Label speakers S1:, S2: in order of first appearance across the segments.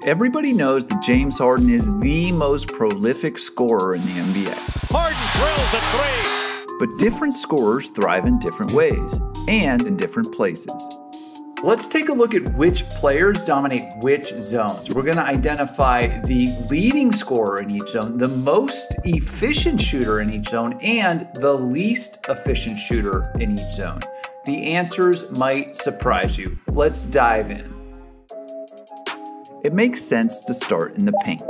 S1: Everybody knows that James Harden is the most prolific scorer in the NBA.
S2: Harden drills a three.
S1: But different scorers thrive in different ways and in different places. Let's take a look at which players dominate which zones. We're going to identify the leading scorer in each zone, the most efficient shooter in each zone, and the least efficient shooter in each zone. The answers might surprise you. Let's dive in. It makes sense to start in the paint.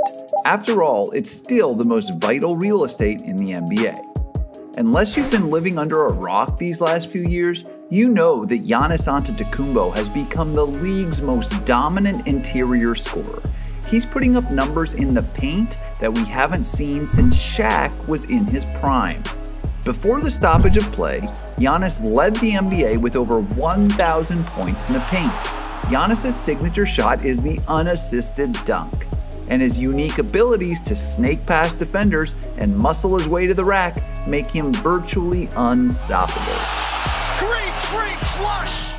S1: After all, it's still the most vital real estate in the NBA. Unless you've been living under a rock these last few years, you know that Giannis Antetokounmpo has become the league's most dominant interior scorer. He's putting up numbers in the paint that we haven't seen since Shaq was in his prime. Before the stoppage of play, Giannis led the NBA with over 1,000 points in the paint. Giannis' signature shot is the unassisted dunk, and his unique abilities to snake past defenders and muscle his way to the rack make him virtually unstoppable.
S2: Great drink flush!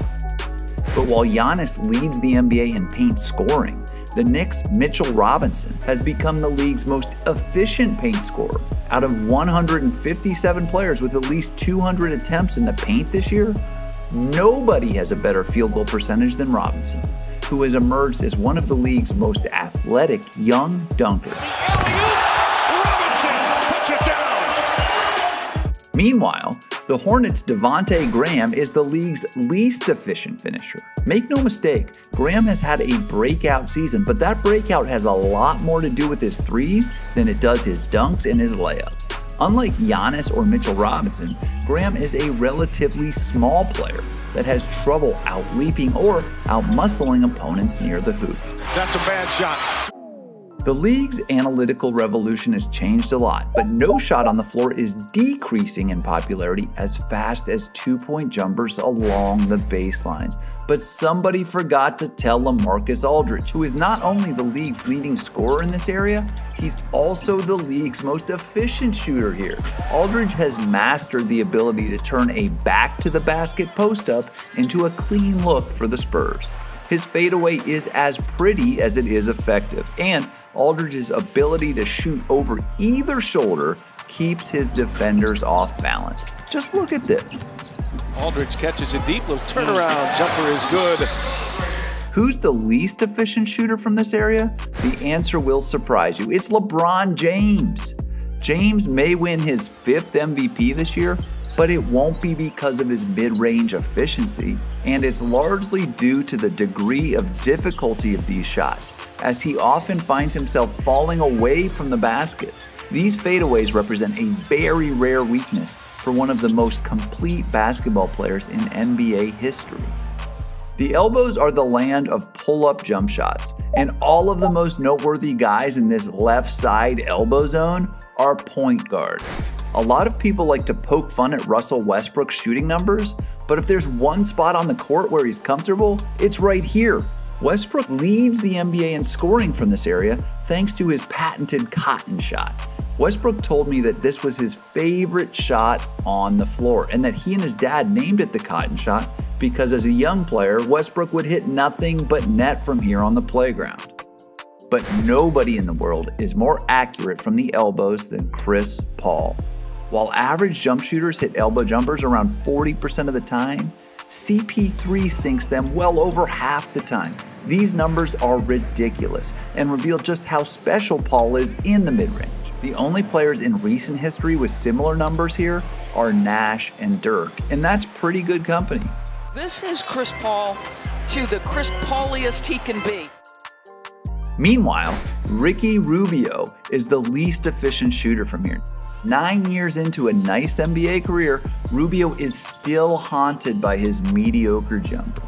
S1: But while Giannis leads the NBA in paint scoring, the Knicks' Mitchell Robinson has become the league's most efficient paint scorer. Out of 157 players with at least 200 attempts in the paint this year, nobody has a better field goal percentage than Robinson, who has emerged as one of the league's most athletic young dunkers.
S2: Robinson puts it down!
S1: Meanwhile, the Hornets' Devontae Graham is the league's least efficient finisher. Make no mistake, Graham has had a breakout season, but that breakout has a lot more to do with his threes than it does his dunks and his layups. Unlike Giannis or Mitchell Robinson, Graham is a relatively small player that has trouble out-leaping or out-muscling opponents near the hoop.
S2: That's a bad shot.
S1: The league's analytical revolution has changed a lot, but no shot on the floor is decreasing in popularity as fast as two-point jumpers along the baselines. But somebody forgot to tell LaMarcus Aldridge, who is not only the league's leading scorer in this area, he's also the league's most efficient shooter here. Aldridge has mastered the ability to turn a back-to-the-basket post-up into a clean look for the Spurs. His fadeaway is as pretty as it is effective, and Aldridge's ability to shoot over either shoulder keeps his defenders off balance. Just look at this.
S2: Aldridge catches it deep, little turnaround jumper is good.
S1: Who's the least efficient shooter from this area? The answer will surprise you. It's LeBron James. James may win his 5th MVP this year, but it won't be because of his mid-range efficiency, and it's largely due to the degree of difficulty of these shots, as he often finds himself falling away from the basket. These fadeaways represent a very rare weakness for one of the most complete basketball players in NBA history. The elbows are the land of pull-up jump shots, and all of the most noteworthy guys in this left side elbow zone are point guards. A lot of people like to poke fun at Russell Westbrook's shooting numbers, but if there's one spot on the court where he's comfortable, it's right here. Westbrook leads the NBA in scoring from this area thanks to his patented cotton shot. Westbrook told me that this was his favorite shot on the floor and that he and his dad named it the cotton shot because as a young player, Westbrook would hit nothing but net from here on the playground. But nobody in the world is more accurate from the elbows than Chris Paul. While average jump shooters hit elbow jumpers around 40% of the time, CP3 sinks them well over half the time. These numbers are ridiculous and reveal just how special Paul is in the mid-range. The only players in recent history with similar numbers here are Nash and Dirk, and that's pretty good company.
S3: This is Chris Paul to the Chris Pauliest he can be.
S1: Meanwhile, Ricky Rubio is the least efficient shooter from here. 9 years into a nice NBA career, Rubio is still haunted by his mediocre jumper.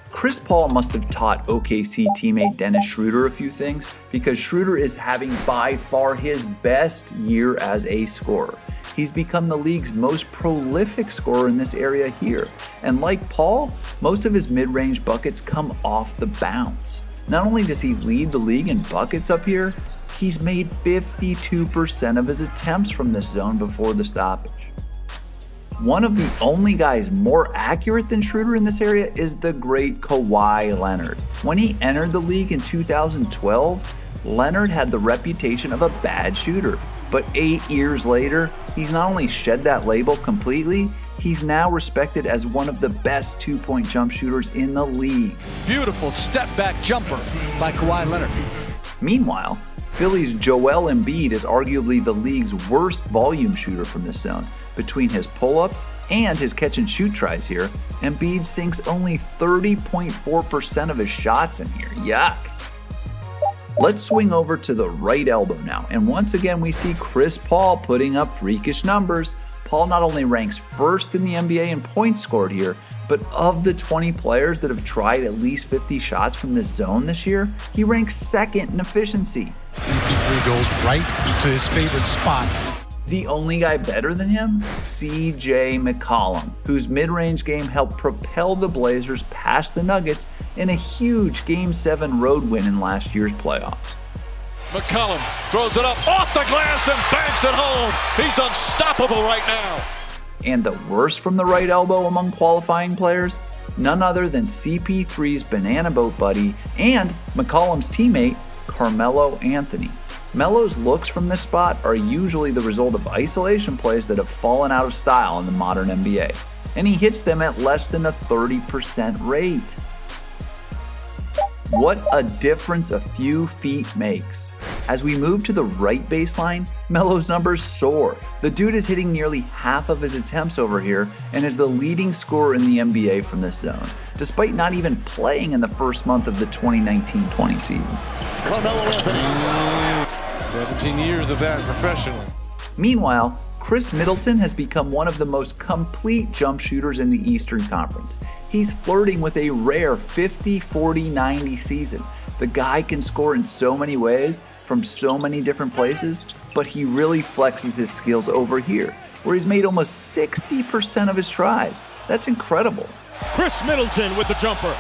S1: Chris Paul must have taught OKC teammate Dennis Schroeder a few things because Schroeder is having by far his best year as a scorer. He's become the league's most prolific scorer in this area here. And like Paul, most of his mid-range buckets come off the bounce. Not only does he lead the league in buckets up here, he's made 52% of his attempts from this zone before the stoppage. One of the only guys more accurate than Schroeder in this area is the great Kawhi Leonard. When he entered the league in 2012, Leonard had the reputation of a bad shooter. But 8 years later, he's not only shed that label completely, he's now respected as one of the best two-point jump shooters in the league.
S2: Beautiful step-back jumper by Kawhi Leonard.
S1: Meanwhile, Philly's Joelle and Beed is arguably the league's worst volume shooter from this zone. Between his pull-ups and his catch-and-shoot tries here, Embiid sinks only 30.4% of his shots in here. Yuck! Let's swing over to the right elbow now, and once again we see Chris Paul putting up freakish numbers. Paul not only ranks first in the NBA in points scored here, but of the 20 players that have tried at least 50 shots from this zone this year, he ranks second in efficiency.
S4: CP3 goes right to his favorite spot.
S1: The only guy better than him? CJ McCollum, whose mid-range game helped propel the Blazers past the Nuggets in a huge Game 7 road win in last year's playoffs.
S2: McCollum throws it up off the glass and banks it home. He's unstoppable right now.
S1: And the worst from the right elbow among qualifying players? None other than CP3's banana boat buddy and McCollum's teammate, Carmelo Anthony. Melo's looks from this spot are usually the result of isolation plays that have fallen out of style in the modern NBA, and he hits them at less than a 30% rate. What a difference a few feet makes. As we move to the right baseline, Melo's numbers soar. The dude is hitting nearly half of his attempts over here and is the leading scorer in the NBA from this zone, despite not even playing in the first month of the 2019-20 season.
S2: Carmelo Anthony. 17 years of that professionally.
S1: Meanwhile, Khris Middleton has become one of the most complete jump shooters in the Eastern Conference. He's flirting with a rare 50-40-90 season. The guy can score in so many ways, from so many different places, but he really flexes his skills over here, where he's made almost 60% of his tries. That's incredible.
S5: Khris Middleton with the jumper.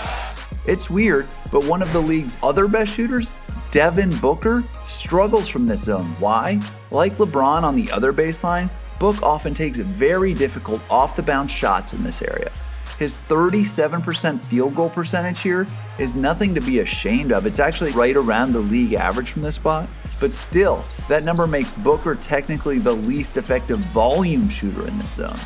S1: It's weird, but one of the league's other best shooters, Devin Booker, struggles from this zone. Why? Like LeBron on the other baseline, Book often takes very difficult off-the-bounce shots in this area. His 37% field goal percentage here is nothing to be ashamed of. It's actually right around the league average from this spot. But still, that number makes Booker technically the least effective volume shooter in this zone.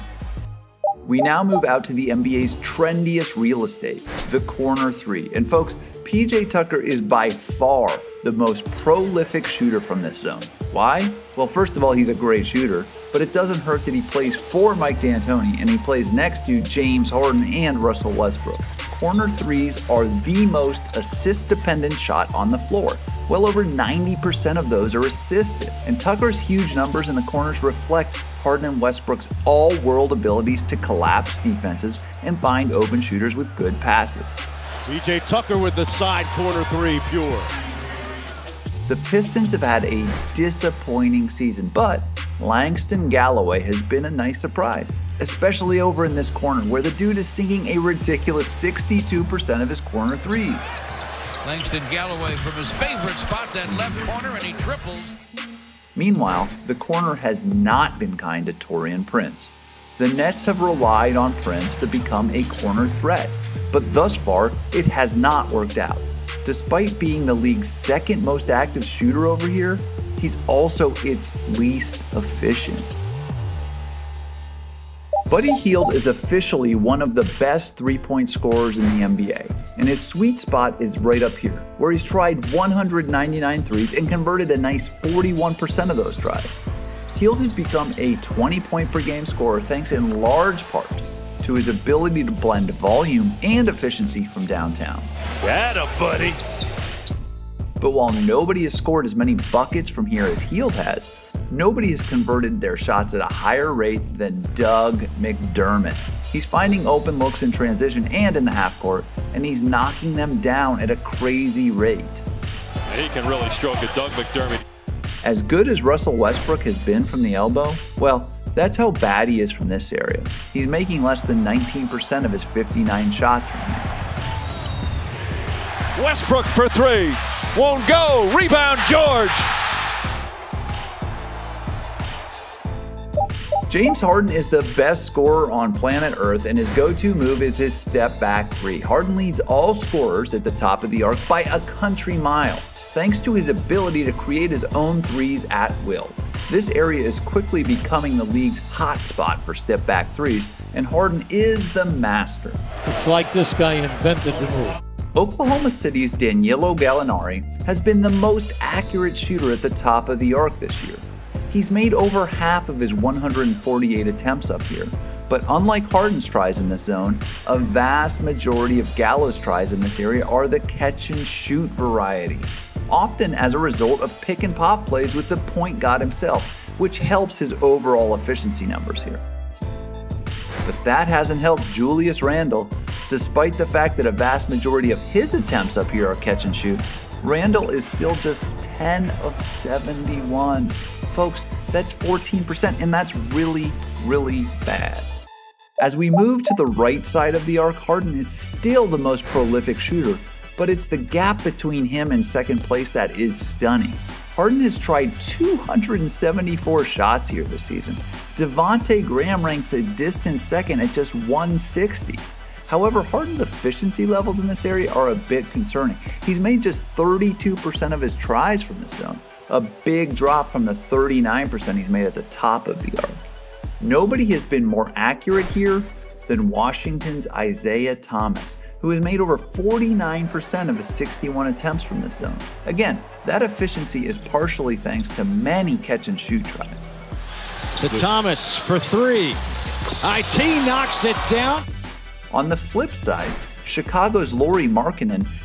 S1: We now move out to the NBA's trendiest real estate, the corner three. And folks, PJ Tucker is by far the most prolific shooter from this zone. Why? Well, first of all, he's a great shooter, but it doesn't hurt that he plays for Mike D'Antoni and he plays next to James Harden and Russell Westbrook. Corner threes are the most assist-dependent shot on the floor. Well over 90% of those are assisted, and Tucker's huge numbers in the corners reflect Harden and Westbrook's all-world abilities to collapse defenses and find open shooters with good passes.
S5: PJ Tucker with the side corner three, pure.
S1: The Pistons have had a disappointing season, but Langston Galloway has been a nice surprise, especially over in this corner where the dude is sinking a ridiculous 62% of his corner threes.
S6: Langston Galloway from his favorite spot, that left corner, and he triples.
S1: Meanwhile, the corner has not been kind to Taurean Prince. The Nets have relied on Prince to become a corner threat, but thus far, it has not worked out. Despite being the league's second most active shooter over here, he's also its least efficient. Buddy Hield is officially one of the best three-point scorers in the NBA, and his sweet spot is right up here, where he's tried 199 threes and converted a nice 41% of those tries. Hield has become a 20-point-per-game scorer thanks in large part to his ability to blend volume and efficiency from downtown.
S5: Atta buddy.
S1: But while nobody has scored as many buckets from here as Hield has, nobody has converted their shots at a higher rate than Doug McDermott. He's finding open looks in transition and in the half court, and he's knocking them down at a crazy rate.
S2: He can really stroke it, Doug McDermott.
S1: As good as Russell Westbrook has been from the elbow, well, that's how bad he is from this area. He's making less than 19% of his 59 shots from here.
S2: Westbrook for three. Won't go. Rebound, George.
S1: James Harden is the best scorer on planet Earth, and his go-to move is his step-back three. Harden leads all scorers at the top of the arc by a country mile, thanks to his ability to create his own threes at will. This area is quickly becoming the league's hot spot for step-back threes, and Harden is the master.
S5: It's like this guy invented the move.
S1: Oklahoma City's Yellow Gallinari has been the most accurate shooter at the top of the arc this year. He's made over half of his 148 attempts up here, but unlike Harden's tries in this zone, a vast majority of Gallo's tries in this area are the catch-and-shoot variety, often as a result of pick-and-pop plays with the point guard himself, which helps his overall efficiency numbers here. But that hasn't helped Julius Randle. Despite the fact that a vast majority of his attempts up here are catch-and-shoot, Randle is still just 10 of 71. Folks, that's 14%, and that's really, really bad. As we move to the right side of the arc, Harden is still the most prolific shooter, but it's the gap between him and second place that is stunning. Harden has tried 274 shots here this season. Devontae Graham ranks a distant second at just 160. However, Harden's efficiency levels in this area are a bit concerning. He's made just 32% of his tries from this zone, a big drop from the 39% he's made at the top of the arc. Nobody has been more accurate here than Washington's Isaiah Thomas, who has made over 49% of his 61 attempts from this zone. Again, that efficiency is partially thanks to many catch-and-shoot tries.
S7: To Thomas for three. IT knocks it down.
S1: On the flip side, Chicago's Lorimar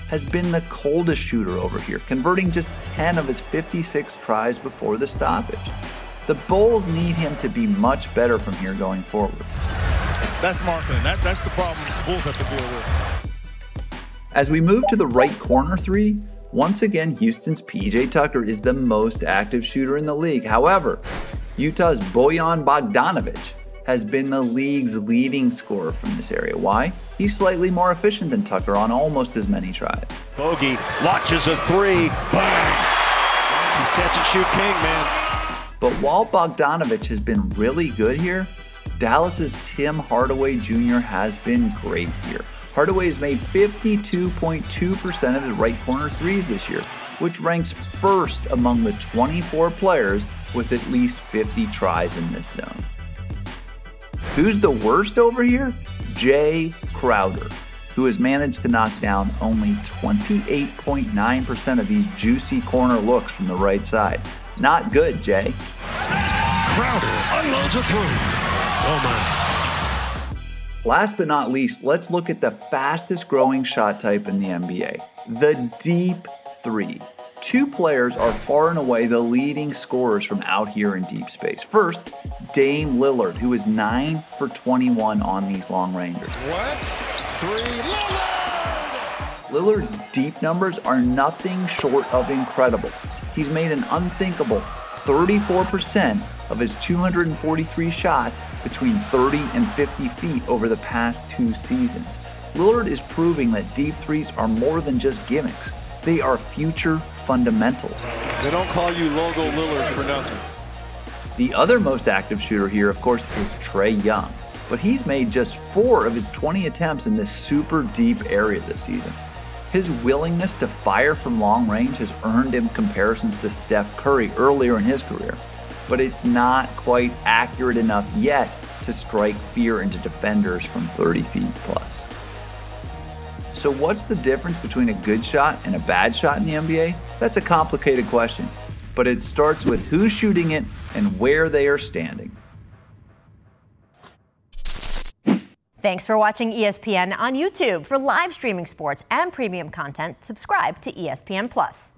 S1: has been the coldest shooter over here, converting just 10 of his 56 tries before the stoppage. The Bulls need him to be much better from here going forward.
S8: That's marketing. That's the problem the Bulls have to deal with.
S1: As we move to the right corner three, once again Houston's PJ Tucker is the most active shooter in the league. However, Utah's Bojan Bogdanovic has been the league's leading scorer from this area. Why? He's slightly more efficient than Tucker on almost as many tries.
S5: Bogey launches a three. Bang! He's catch and shoot king, man.
S1: But while Bogdanovic has been really good here, Dallas's Tim Hardaway Jr. has been great here. Hardaway has made 52.2% of his right corner threes this year, which ranks first among the 24 players with at least 50 tries in this zone. Who's the worst over here? Jae Crowder, who has managed to knock down only 28.9% of these juicy corner looks from the right side. Not good, Jae.
S5: Crowder unloads a three. Oh my.
S1: Last but not least, let's look at the fastest growing shot type in the NBA, the deep three. Two players are far and away the leading scorers from out here in deep space. First, Dame Lillard, who is 9 for 21 on these long rangers.
S8: What? Three, Lillard!
S1: Lillard's deep numbers are nothing short of incredible. He's made an unthinkable 34% of his 243 shots between 30 and 50 feet over the past 2 seasons. Lillard is proving that deep threes are more than just gimmicks. They are future fundamentals.
S8: They don't call you Logo Lillard for nothing.
S1: The other most active shooter here, of course, is Trey Young, but he's made just 4 of his 20 attempts in this super deep area this season. His willingness to fire from long range has earned him comparisons to Steph Curry earlier in his career, but it's not quite accurate enough yet to strike fear into defenders from 30 feet plus. So what's the difference between a good shot and a bad shot in the NBA? That's a complicated question, but it starts with who's shooting it and where they are standing.
S9: Thanks for watching ESPN on YouTube. For live streaming sports and premium content, subscribe to ESPN+.